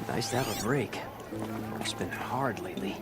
Nice to have a break. Life's been hard lately.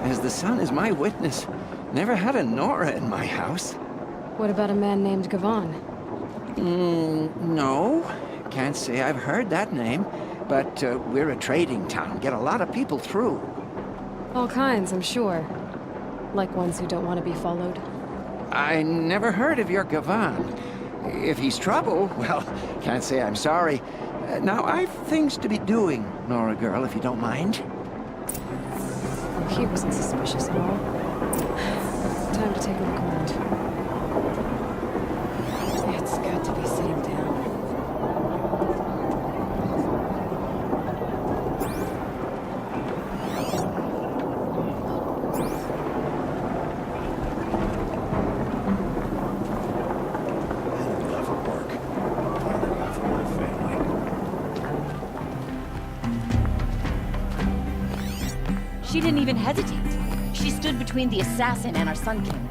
As the sun is my witness, never had a Nora in my house. What about a man named Gavon? No. Can't say I've heard that name, but we're a trading town. Get a lot of people through. All kinds, I'm sure. Like ones who don't want to be followed. I never heard of your Gavon. If he's trouble, well, can't say I'm sorry. Now, I've things to be doing, Nora girl, if you don't mind. Oh, he wasn't suspicious at all. Time to take a look around. It's got to be sitting down. She didn't even hesitate. She stood between the assassin and our Sun King.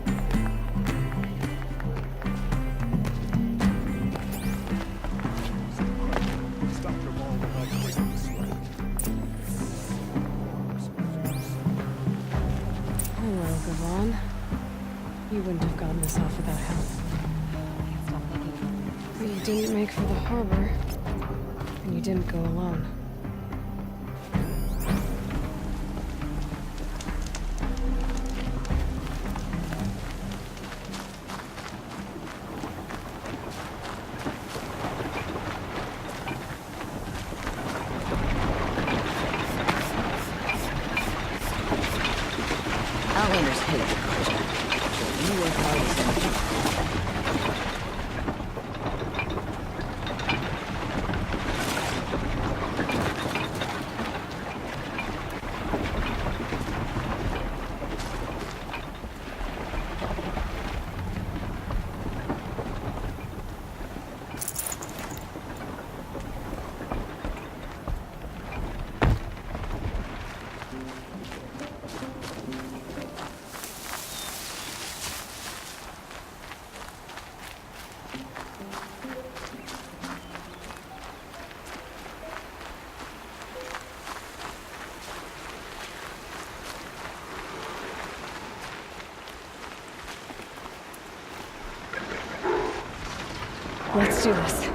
Hello, Gavon. You wouldn't have gotten this off without help. But you didn't make for the harbor. And you didn't go alone. do this.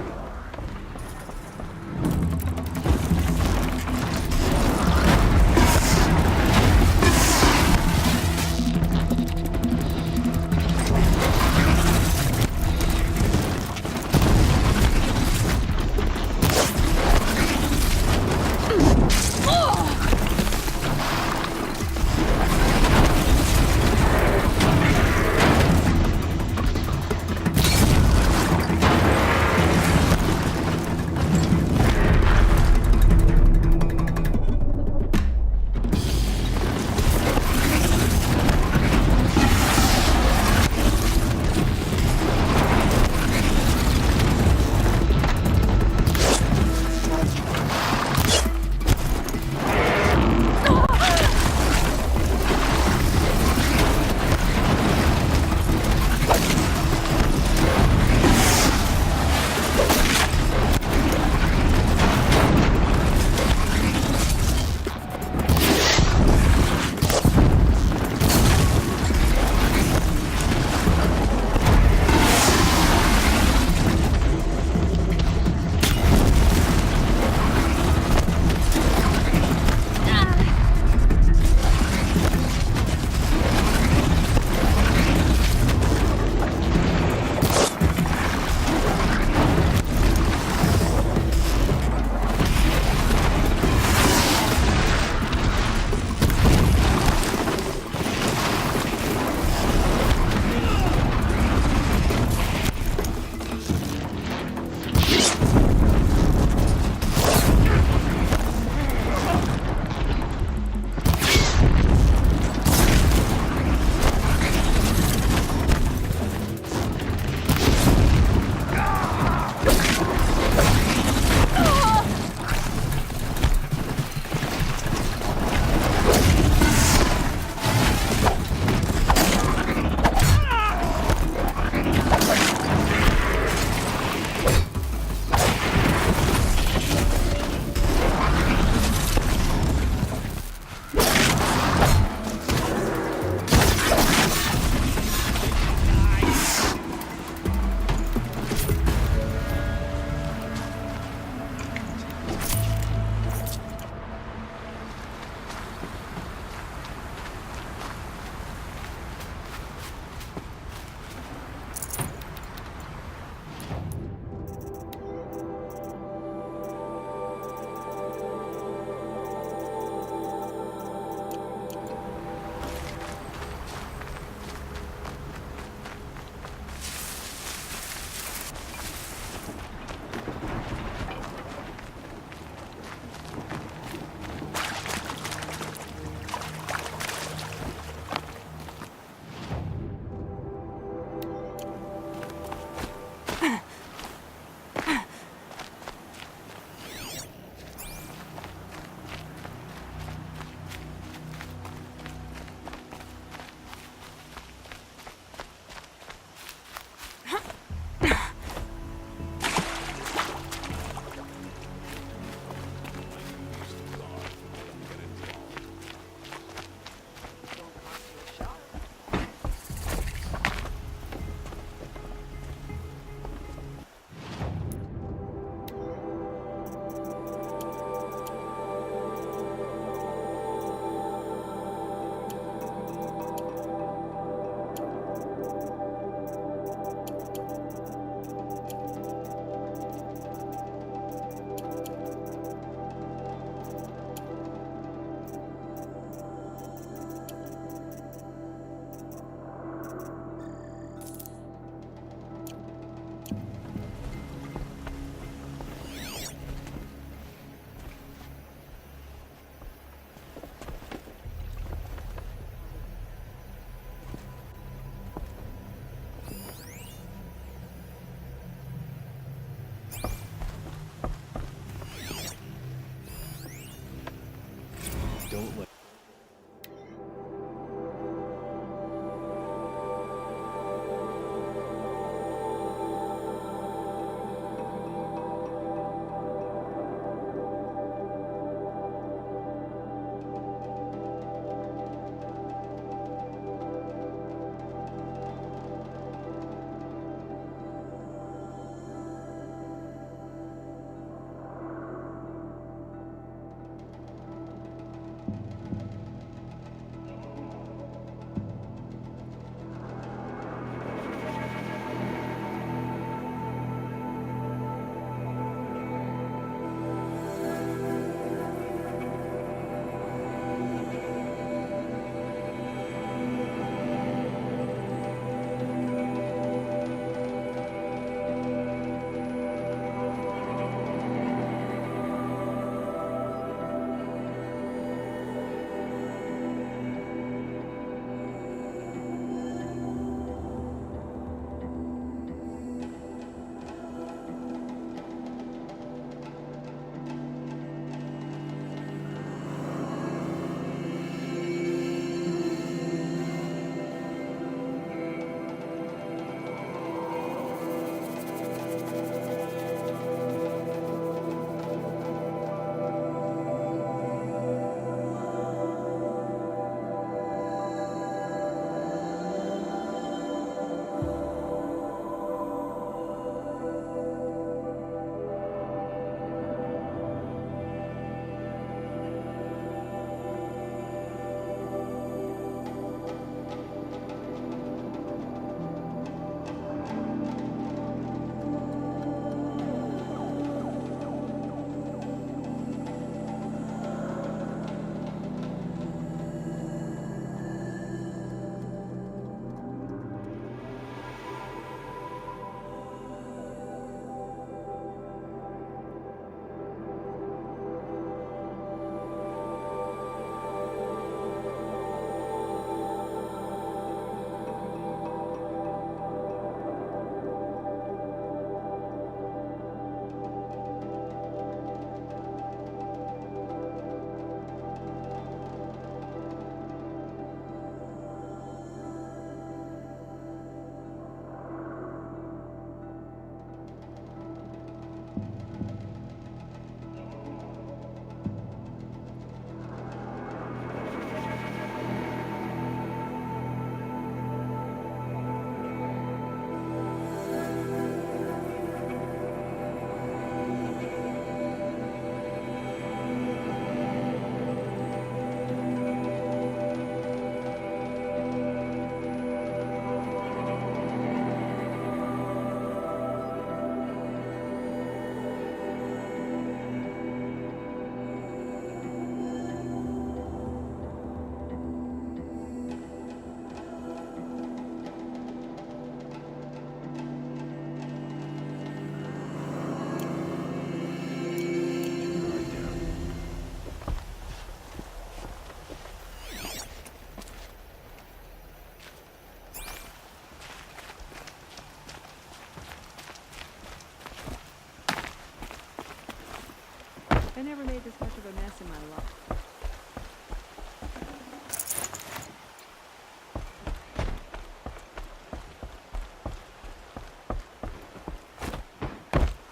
I never made this much of a mess in my life.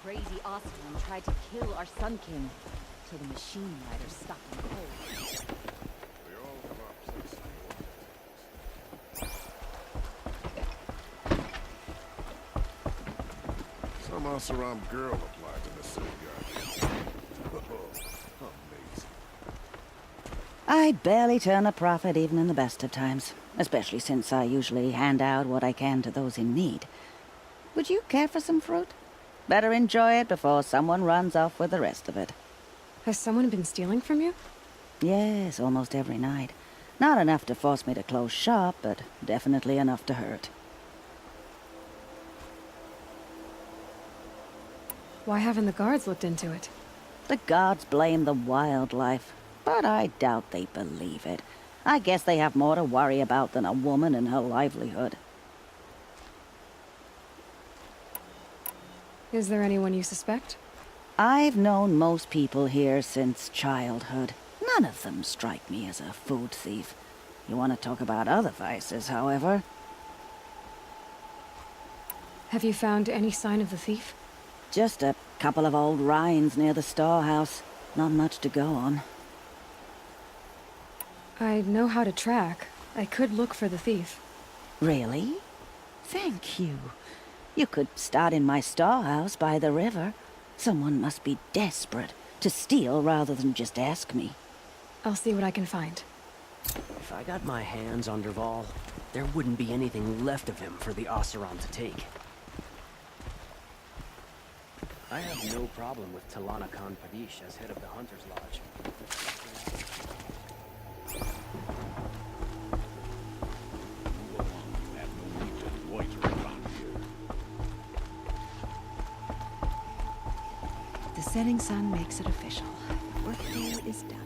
Crazy Oseram tried to kill our Sun King till the machine riders stopped him cold. They all have our place in the organization. Some Oseram girl applied to the city guard. Amazing. I barely turn a profit even in the best of times, especially since I usually hand out what I can to those in need. Would you care for some fruit? Better enjoy it before someone runs off with the rest of it. Has someone been stealing from you? Yes, almost every night. Not enough to force me to close shop, but definitely enough to hurt. Why haven't the guards looked into it? The gods blame the wildlife, but I doubt they believe it. I guess they have more to worry about than a woman and her livelihood. Is there anyone you suspect? I've known most people here since childhood. None of them strike me as a food thief. You want to talk about other vices, however? Have you found any sign of the thief? Just a couple of old rinds near the storehouse. Not much to go on. I know how to track. I could look for the thief. Really? Thank you. You could start in my storehouse by the river. Someone must be desperate to steal rather than just ask me. I'll see what I can find. If I got my hands on Derval, there wouldn't be anything left of him for the Oseram to take. I have no problem with Talana Khan Padish as head of the Hunter's Lodge. The setting sun makes it official. Workday is done.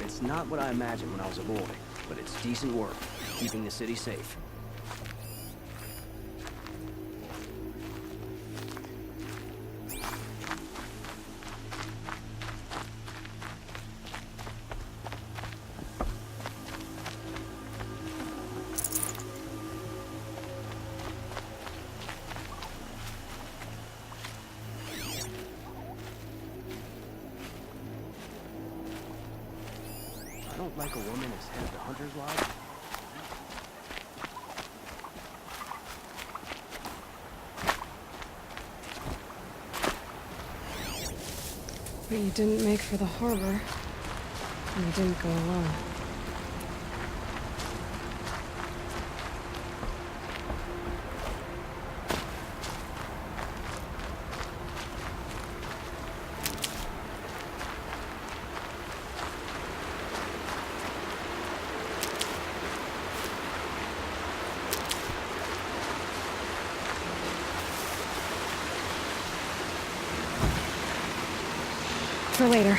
It's not what I imagined when I was a boy, but it's decent work, keeping the city safe. I don't like a woman as head of the Hunter's Lodge. But you didn't make for the harbor. And you didn't go alone. For later.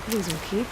These will keep.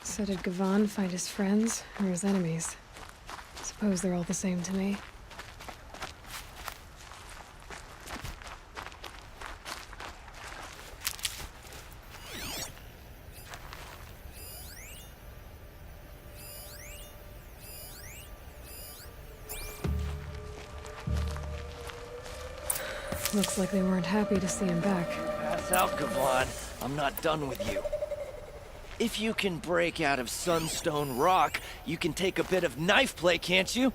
So did Gavan find his friends or his enemies? Suppose they're all the same to me. Looks like they weren't happy to see him back. Pass out, Gavan. I'm not done with you. If you can break out of Sunstone Rock, you can take a bit of knife play, can't you?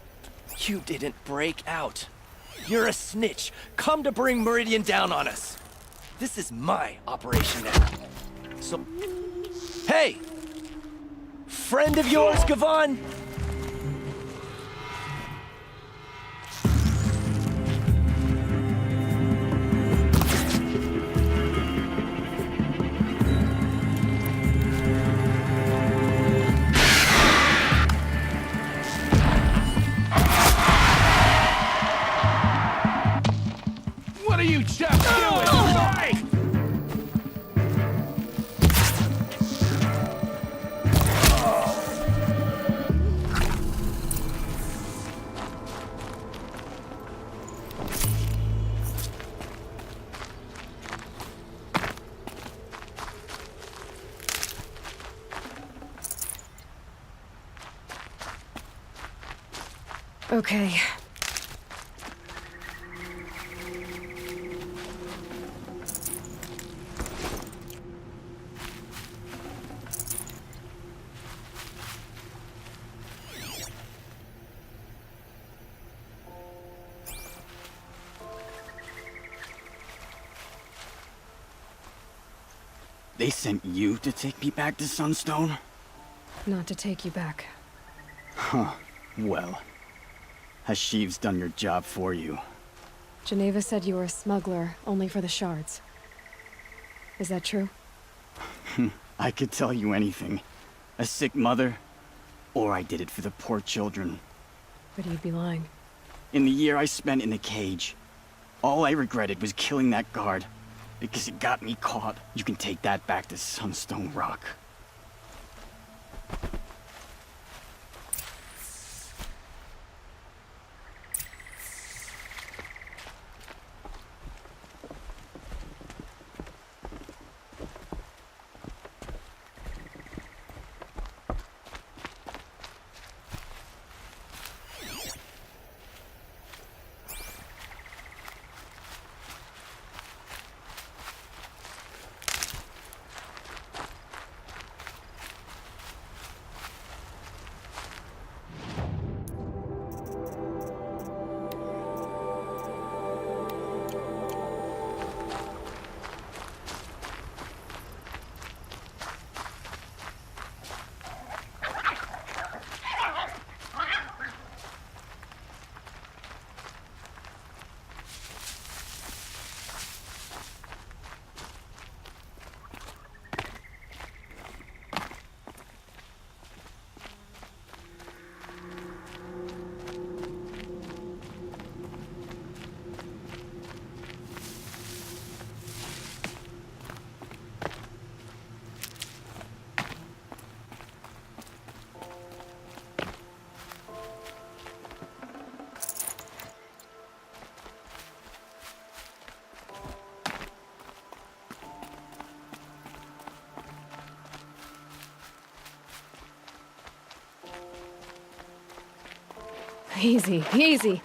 You didn't break out. You're a snitch, come to bring Meridian down on us. This is my operation now. So... Hey! Friend of yours, Gavan? What are you chaps doing? Right! Okay. They sent you to take me back to Sunstone? Not to take you back. Huh. Well, has Sheeves done your job for you? Geneva said you were a smuggler, only for the shards. Is that true? I could tell you anything. A sick mother, or I did it for the poor children. But you'd be lying. In the year I spent in the cage, all I regretted was killing that guard. Because it got me caught. You can take that back to Sunstone Rock. Easy, easy.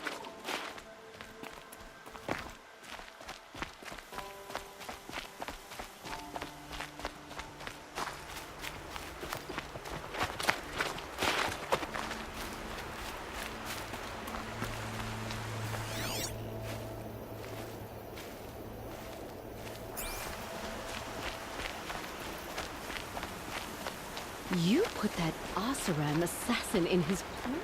You put that Oseram assassin in his place.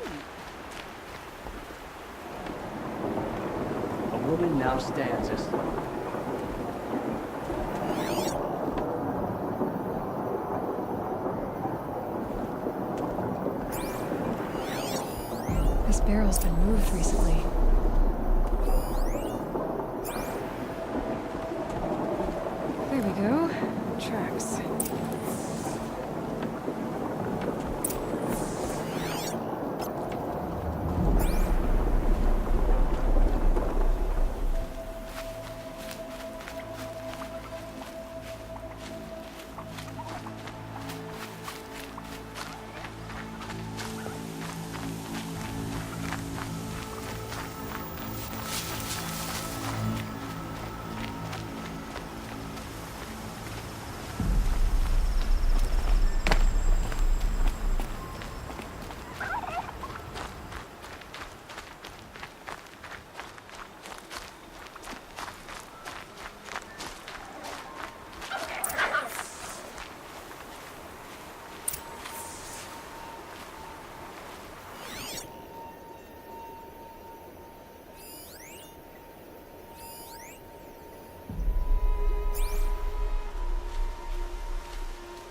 A woman now stands as... This barrel's been moved recently. There we go. Tracks.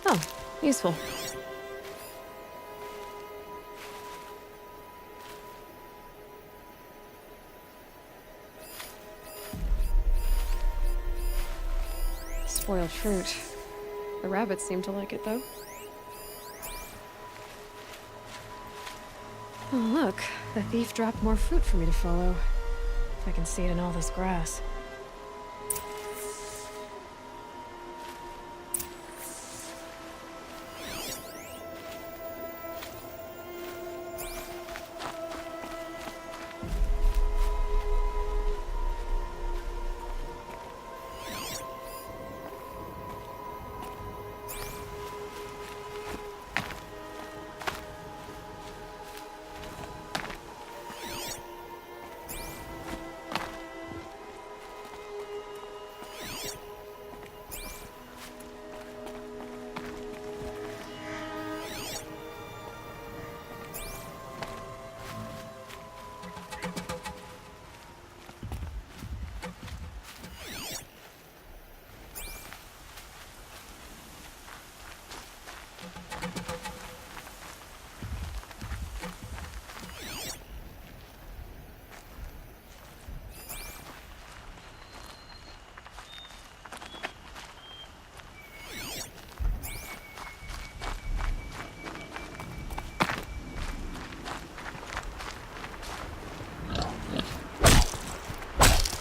Oh, useful. Spoiled fruit. The rabbits seem to like it, though. Oh, look. The thief dropped more fruit for me to follow. If I can see it in all this grass.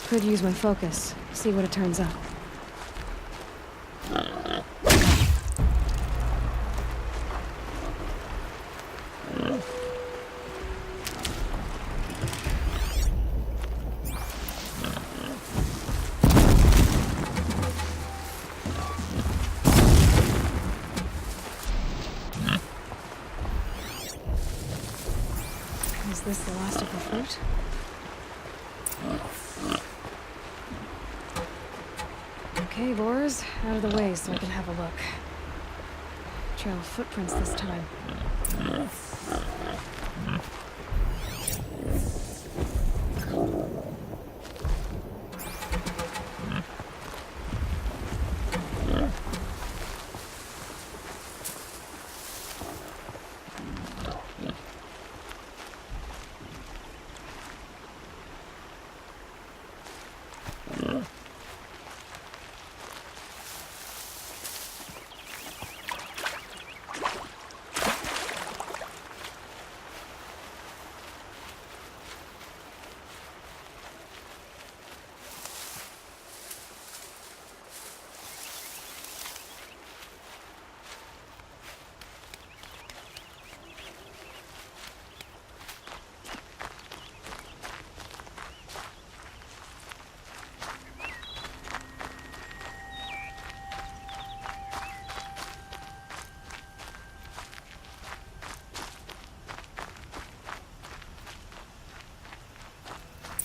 Could use my focus. See what it turns up. Is this the last of the fruit? Okay, boars, out of the way so I can have a look. Trail of footprints this time.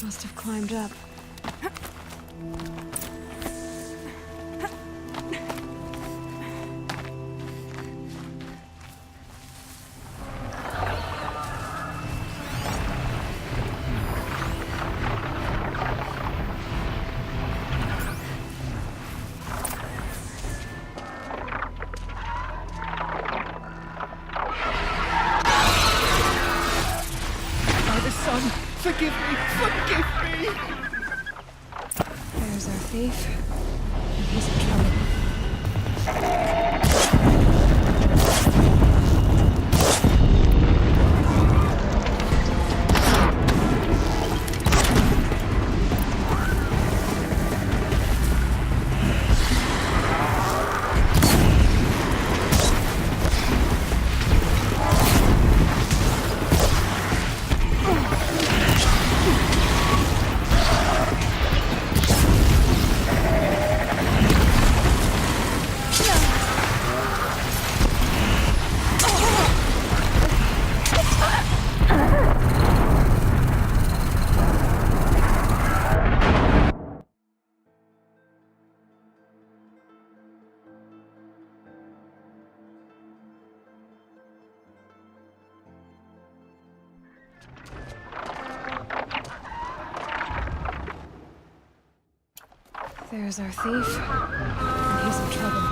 Must have climbed up. thief. And he's in trouble. There's our thief, and he's in trouble.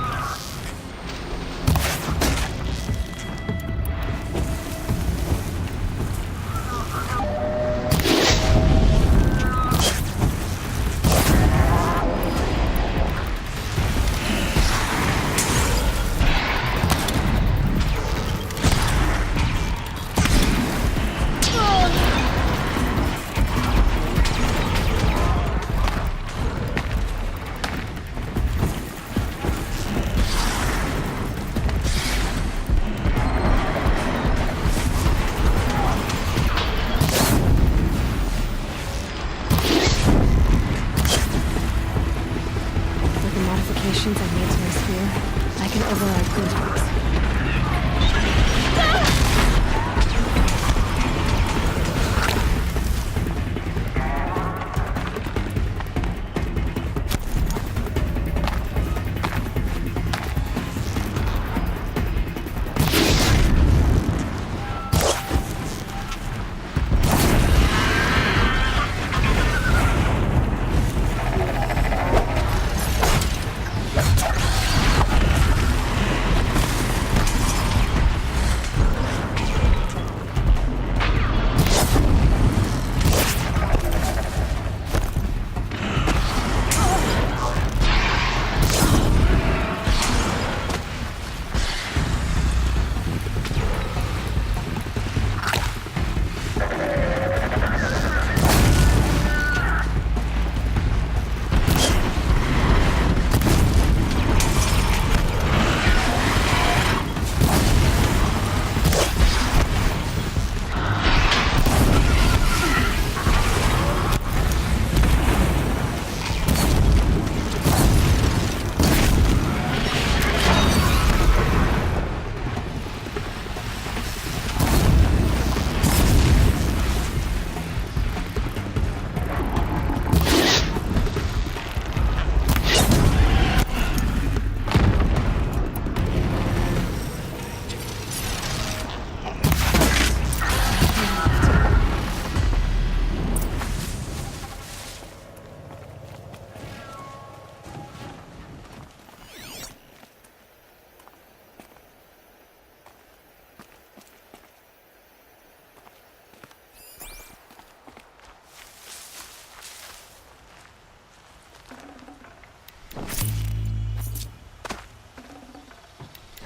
Modifications I made to my sphere, I can override Goosebumps.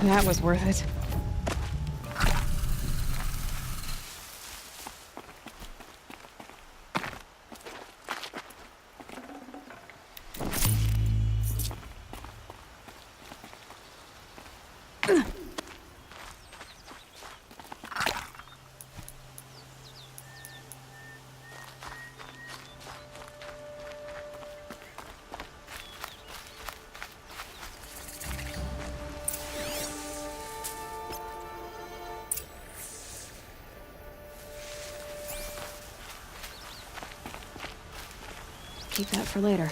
That was worth it. Keep that for later.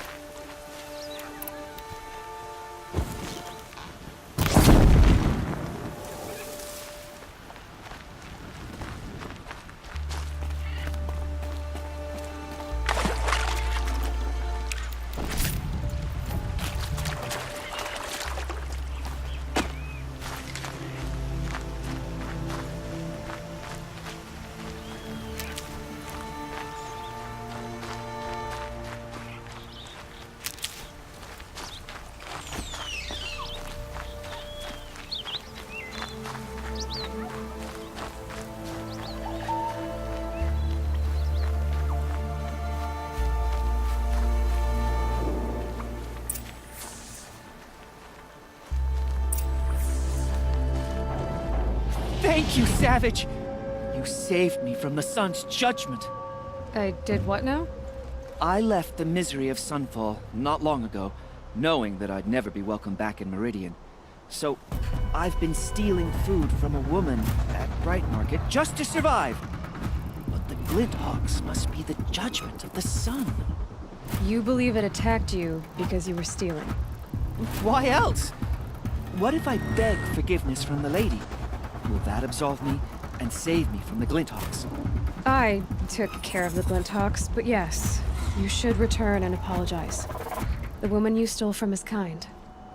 Thank you, Savage! You saved me from the sun's judgment. I did what now? I left the misery of Sunfall not long ago, knowing that I'd never be welcome back in Meridian. So, I've been stealing food from a woman at Bright Market just to survive. But the Glinthawks must be the judgment of the sun. You believe it attacked you because you were stealing. Why else? What if I beg forgiveness from the lady? Will that absolve me and save me from the Glinthawks? I took care of the Glinthawks, but yes, you should return and apologize. The woman you stole from is kind.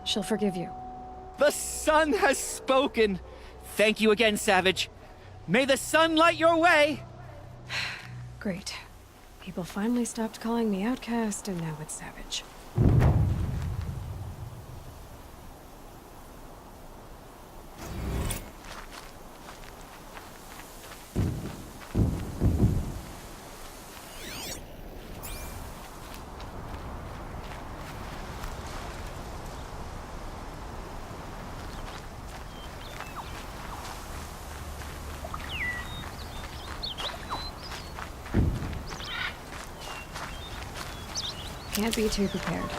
She'll forgive you. The sun has spoken! Thank you again, Savage. May the sun light your way! Great. People finally stopped calling me outcast, and now it's Savage. Can't be too prepared.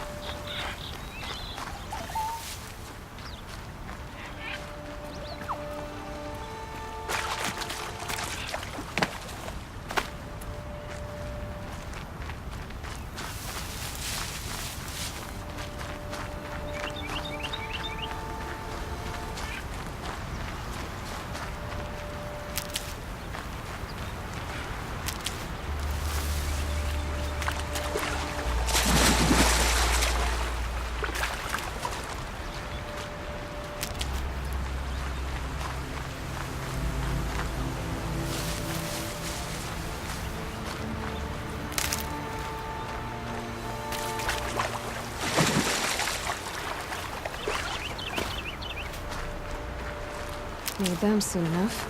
Need them soon enough.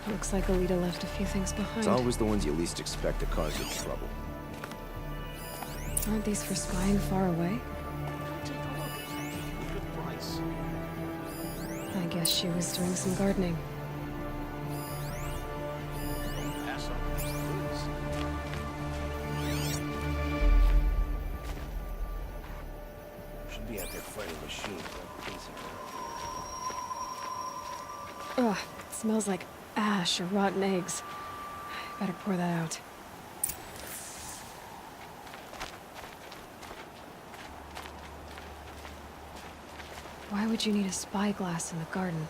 Looks like Alita left a few things behind. It's always the ones you least expect to cause you trouble. Aren't these for spying far away? Take a look. Good price. I guess she was doing some gardening. Don't pass on these goods. Ugh, it smells like ash or rotten eggs. Better pour that out. Why would you need a spyglass in the garden?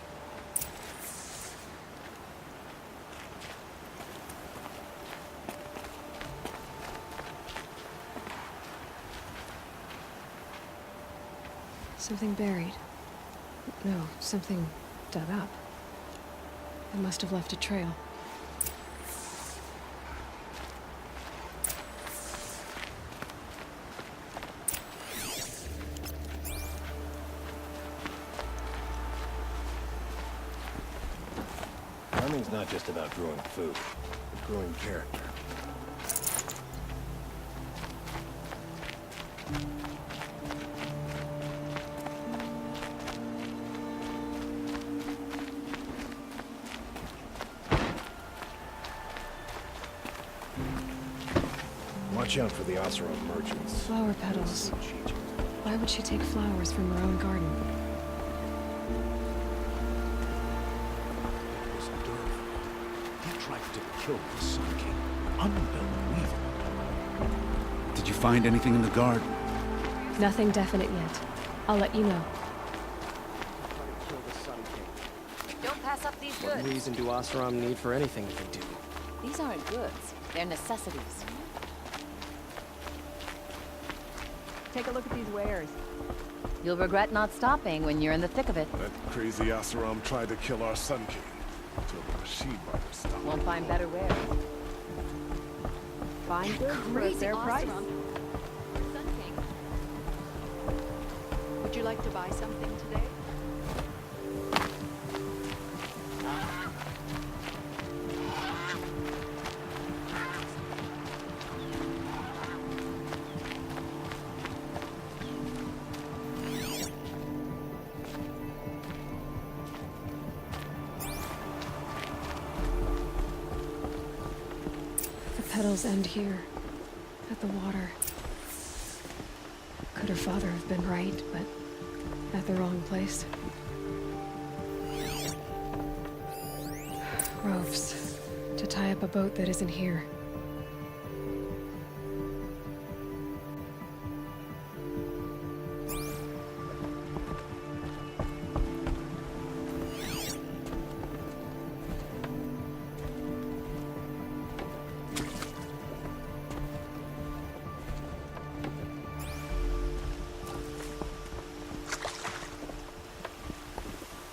Something buried. No, something dug up. It must have left a trail. Farming's not just about growing food, but growing character. Watch out for the Oseram merchants. Flower petals. Why would she take flowers from her own garden? He tried to kill the Sun King. Unbelievable. Did you find anything in the garden? Nothing definite yet. I'll let you know. Don't pass up these What goods. reason do Oseram need for anything they do? These aren't goods. They're necessities. Take a look at these wares. You'll regret not stopping when you're in the thick of it. That crazy Oseram tried to kill our Sun King. Took Rashid by the stomach. Won't find better wares. Find goods for a fair price. Would you like to buy something today? The petals end here, at the water. Could her father have been right, but at the wrong place? Ropes, to tie up a boat that isn't here.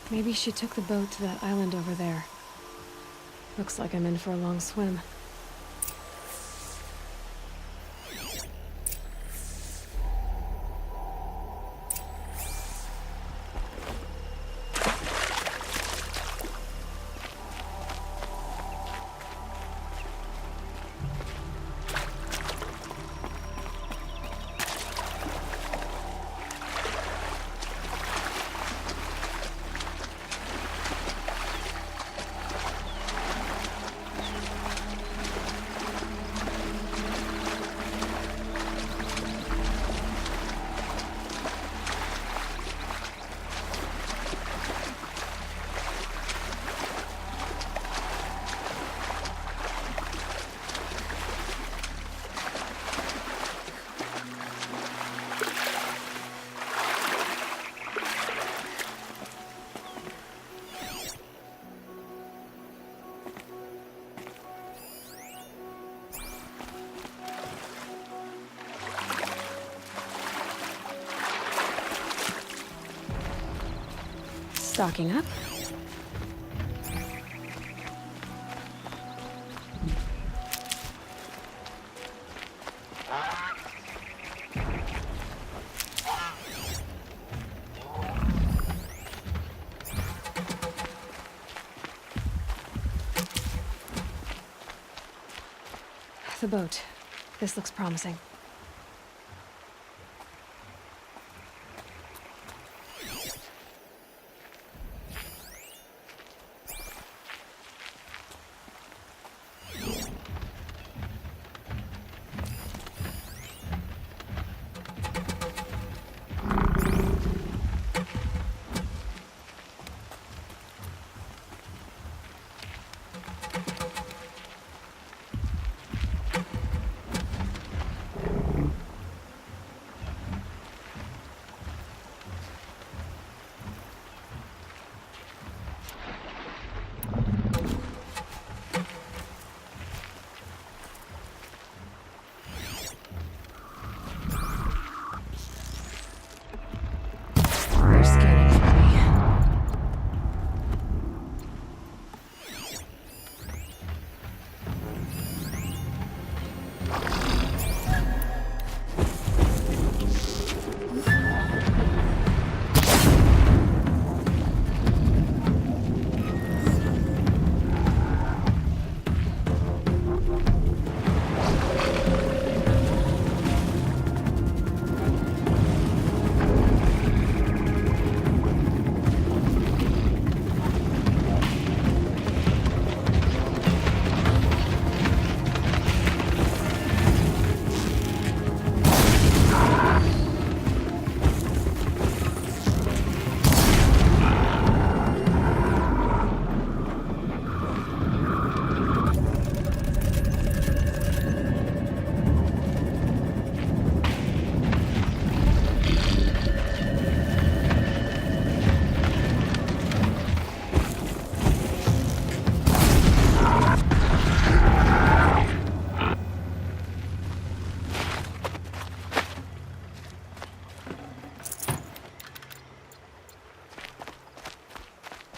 Maybe she took the boat to that island over there. Looks like I'm in for a long swim. Stocking up. The boat. This looks promising.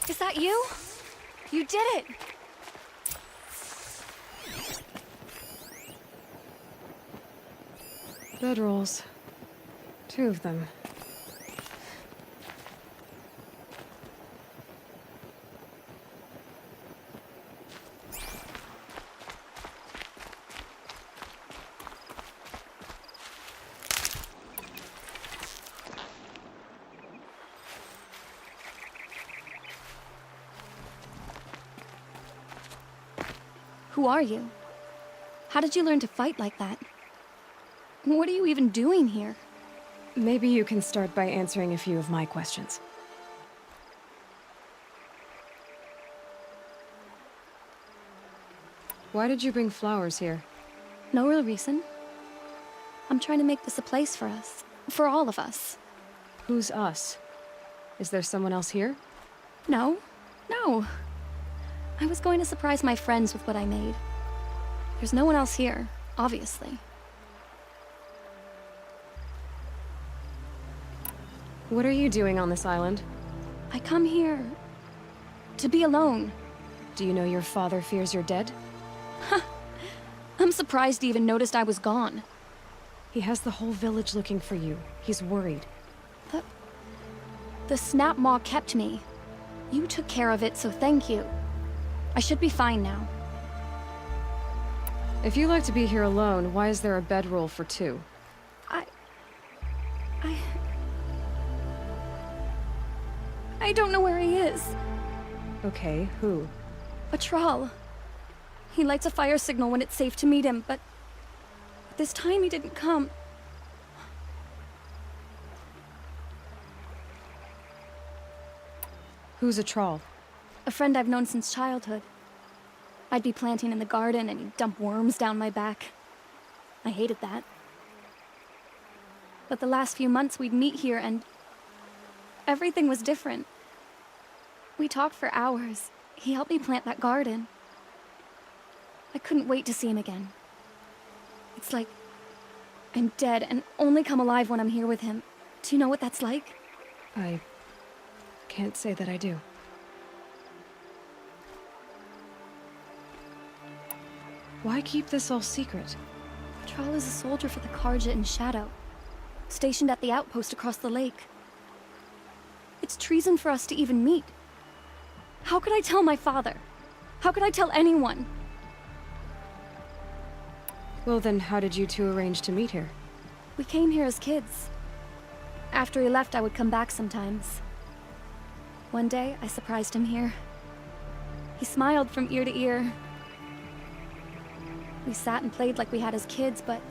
Is that you? You did it! Bedrolls. 2 of them. Who are you? How did you learn to fight like that? What are you even doing here? Maybe you can start by answering a few of my questions. Why did you bring flowers here? No real reason. I'm trying to make this a place for us. For all of us. Who's us? Is there someone else here? No. No. I was going to surprise my friends with what I made. There's no one else here, obviously. What are you doing on this island? I come here to be alone. Do you know your father fears you're dead? I'm surprised he even noticed I was gone. He has the whole village looking for you. He's worried. The snap maw kept me. You took care of it, so thank you. I should be fine now. If you like to be here alone, why is there a bedroll for 2? I don't know where he is. Okay, who? A troll. He lights a fire signal when it's safe to meet him, but this time he didn't come. Who's a troll? A friend I've known since childhood. I'd be planting in the garden and he'd dump worms down my back. I hated that. But the last few months we'd meet here and everything was different. We talked for hours. He helped me plant that garden. I couldn't wait to see him again. It's like I'm dead and only come alive when I'm here with him. Do you know what that's like? I can't say that I do. Why keep this all secret? Troll is a soldier for the Karja in Shadow, stationed at the outpost across the lake. It's treason for us to even meet. How could I tell my father? How could I tell anyone? Well then, how did you 2 arrange to meet here? We came here as kids. After he left, I would come back sometimes. One day, I surprised him here. He smiled from ear to ear. We sat and played like we had as kids, but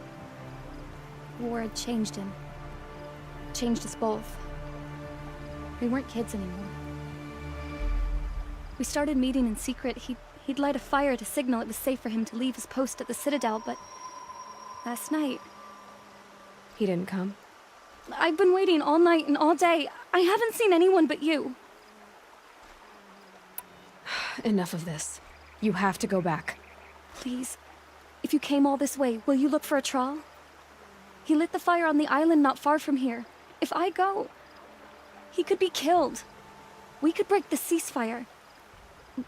war had changed him. Changed us both. We weren't kids anymore. We started meeting in secret. He'd light a fire to signal it was safe for him to leave his post at the Citadel, but last night... He didn't come? I've been waiting all night and all day. I haven't seen anyone but you. Enough of this. You have to go back. Please. If you came all this way, will you look for a troll? He lit the fire on the island not far from here. If I go, he could be killed. We could break the ceasefire.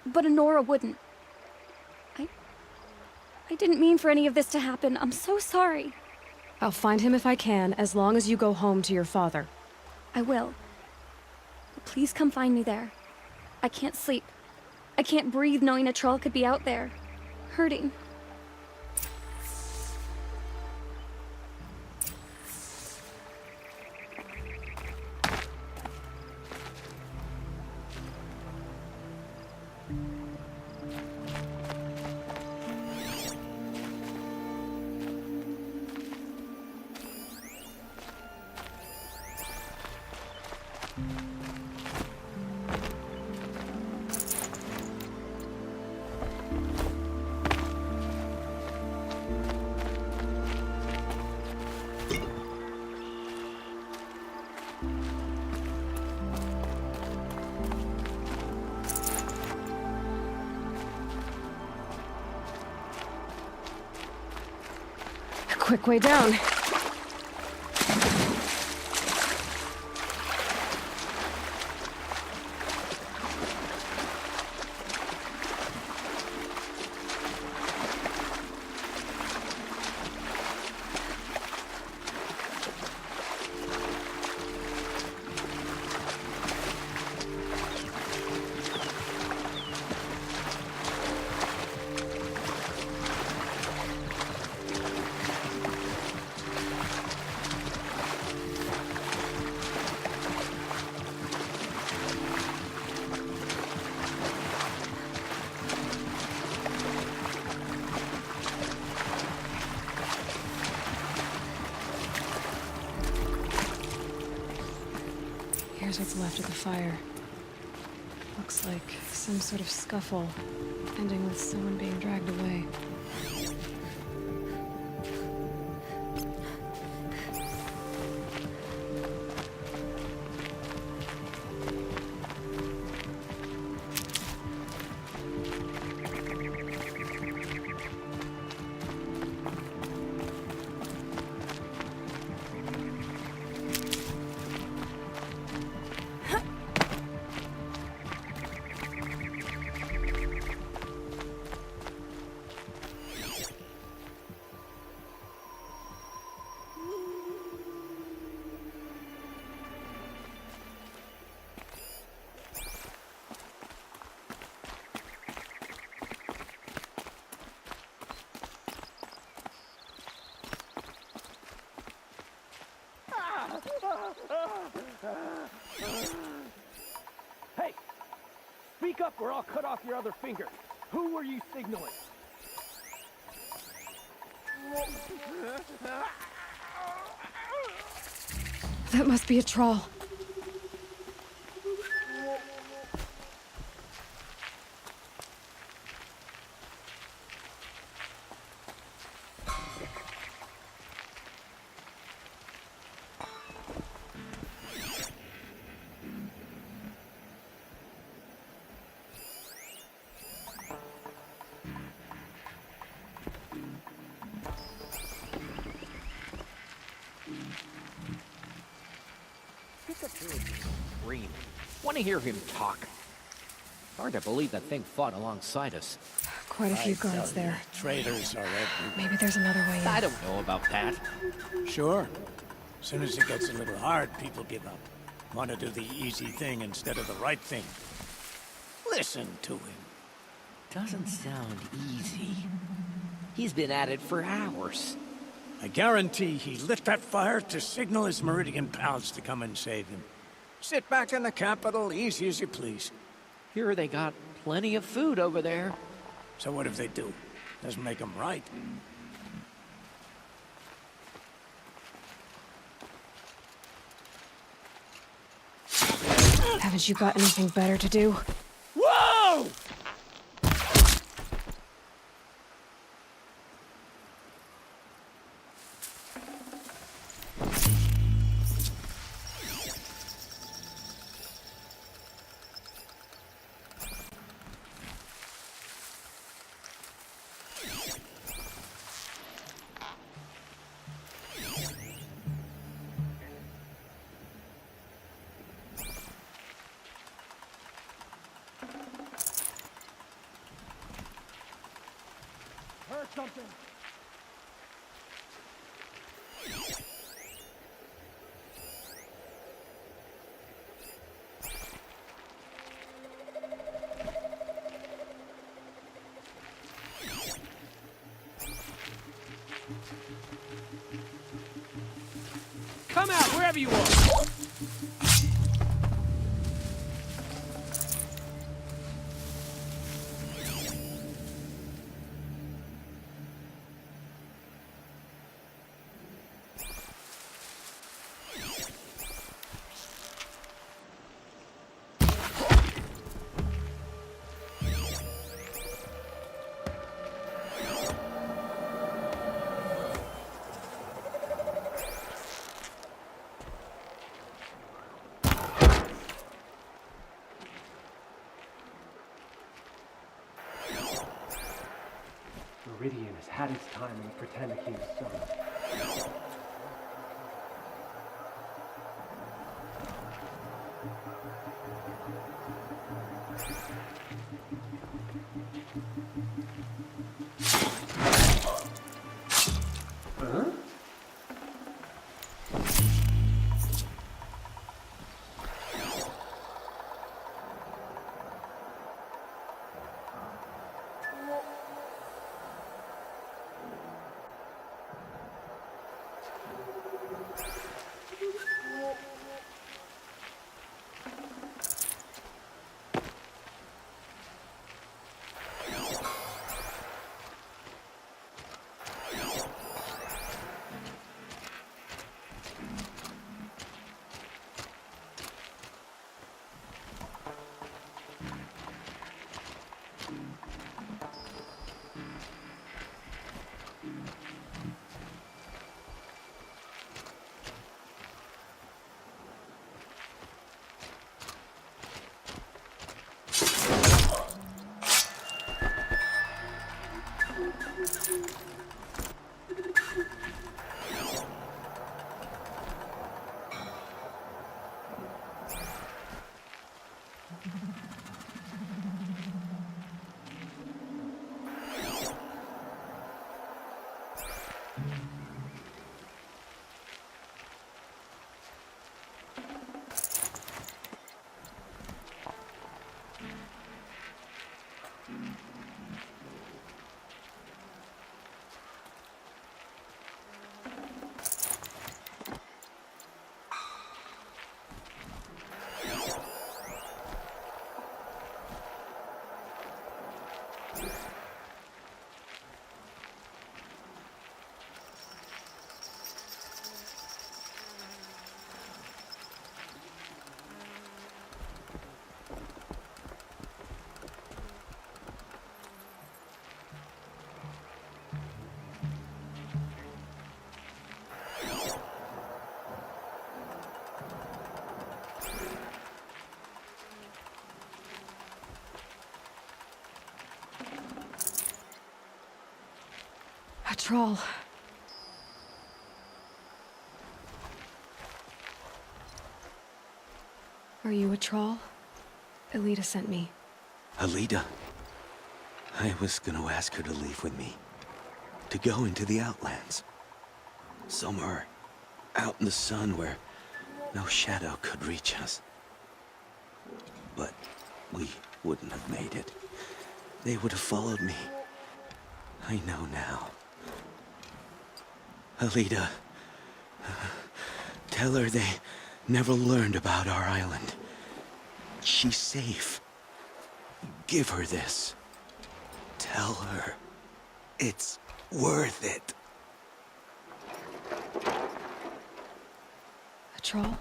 But Honora wouldn't. I didn't mean for any of this to happen. I'm so sorry. I'll find him if I can, as long as you go home to your father. I will. Please come find me there. I can't sleep. I can't breathe knowing a troll could be out there, hurting. Quick way down. what's left of the fire. Looks like some sort of scuffle, ending with someone being dragged away. Hey! Speak up or I'll cut off your other finger. Who were you signaling? That must be a trawl. Scream. Want to hear him talk. Hard to believe that thing fought alongside us. Quite a few guards there. Traitors are everywhere. Maybe there's another way in. I don't know about that. Sure. As soon as it gets a little hard, people give up. Want to do the easy thing instead of the right thing. Listen to him. Doesn't sound easy. He's been at it for hours. I guarantee he lit that fire to signal his Meridian pals to come and save him. Sit back in the capital, easy as you please. Here they got plenty of food over there. So what if they do? Doesn't make them right. Haven't you got anything better to do? Whoa! Heard something. Come out, wherever you are! Meridian has had its time in the Pretender King's son. Huh? A troll. Are you a troll? Elita sent me. Alita? I was gonna ask her to leave with me. To go into the Outlands. Somewhere out in the sun where no shadow could reach us. But we wouldn't have made it. They would have followed me. I know now. Alita, tell her they never learned about our island. She's safe. Give her this. Tell her it's worth it. A troll?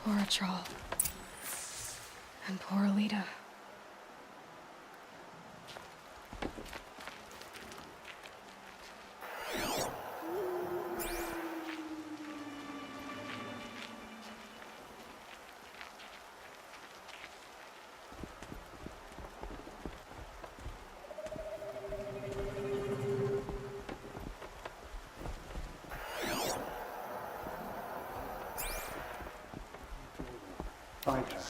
Poor troll. And poor Alita. Find her.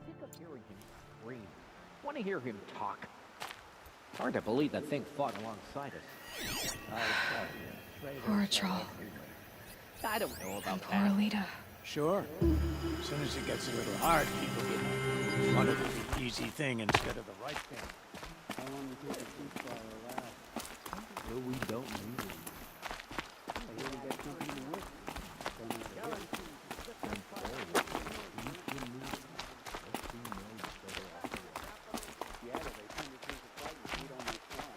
Sick of hearing him scream. Want to hear him talk. Hard to believe that thing fought alongside us. Poor troll. I don't know about And poor that. Alita. Sure. As soon as it gets a little hard, people give up. Want to do the easy thing instead of the right thing. How long do you think the ceasefire lasts? Well, we don't need it. I hear we got something to work. Don't need to work. Come forward. We can move. Let's see no better off. Yeah, they tend to think the fight is good on this side.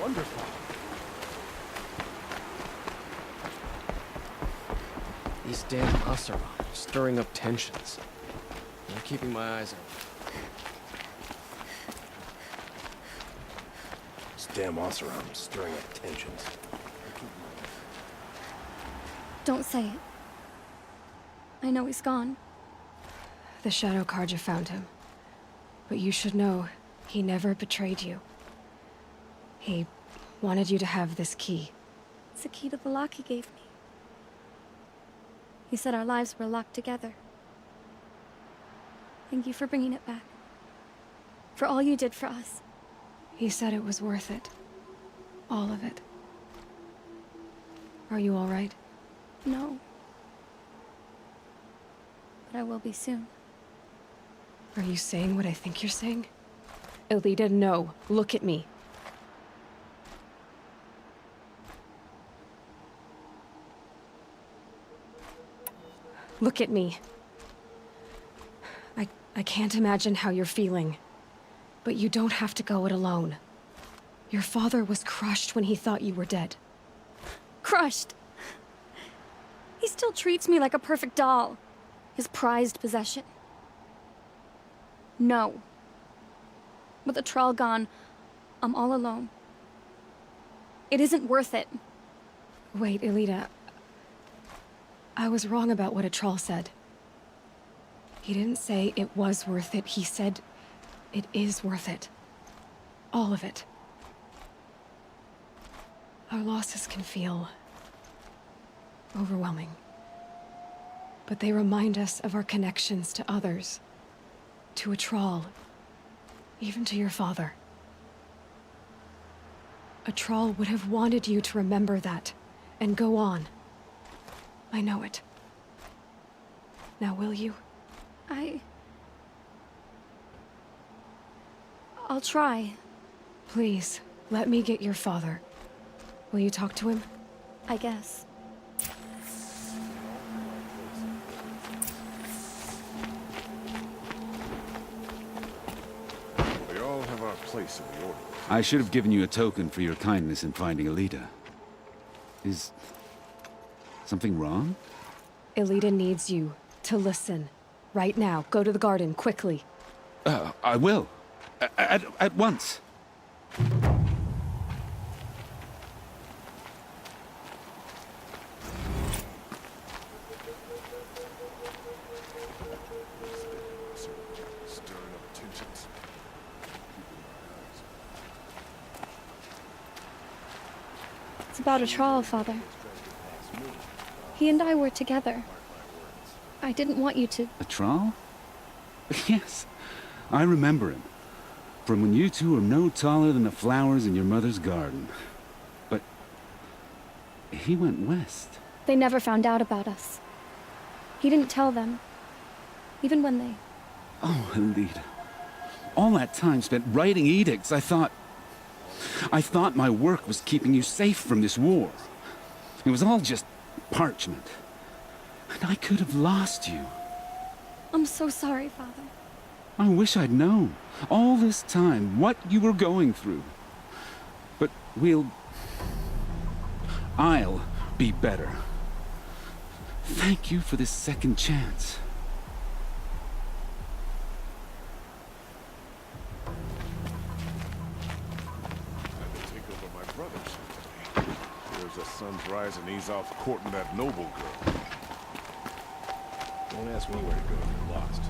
wonderful. These damn Oseram stirring up tensions. I'm keeping my eyes open. This damn Oseram stirring up tensions. Don't say it. I know he's gone. The Shadow Carja found him. But you should know, he never betrayed you. He wanted you to have this key. It's the key to the lock he gave me. He said our lives were locked together. Thank you for bringing it back. For all you did for us. He said it was worth it. All of it. Are you all right? No. But I will be soon. Are you saying what I think you're saying? Elita, no. Look at me. Look at me. I can't imagine how you're feeling. But you don't have to go it alone. Your father was crushed when he thought you were dead. Crushed! He still treats me like a perfect doll. His prized possession. No. With the Troll gone, I'm all alone. It isn't worth it. Wait, Elita. I was wrong about what a troll said. He didn't say it was worth it. He said it is worth it. All of it. Our losses can feel overwhelming. But they remind us of our connections to others. To a troll. Even to your father. A troll would have wanted you to remember that and go on. I know it. Now will you? I'll try. Please, let me get your father. Will you talk to him? I guess. We all have our place in the order. I should have given you a token for your kindness in finding Elita. Is something wrong? Elita needs you to listen. Right now. Go to the garden, quickly. I will. At once. It's about a troll, Father. He and I were together. I didn't want you to... A troll? Yes, I remember him. From when you two were no taller than the flowers in your mother's garden. But he went west. They never found out about us. He didn't tell them. Even when they... Oh, Elita. All that time spent writing edicts, I thought my work was keeping you safe from this war. It was all just parchment. And I could have lost you. I'm so sorry, Father. I wish I'd known, all this time, what you were going through. But I'll be better. Thank you for this second chance. There's a sun's rise and he's off courting that noble girl. Don't ask me where to go if you're lost.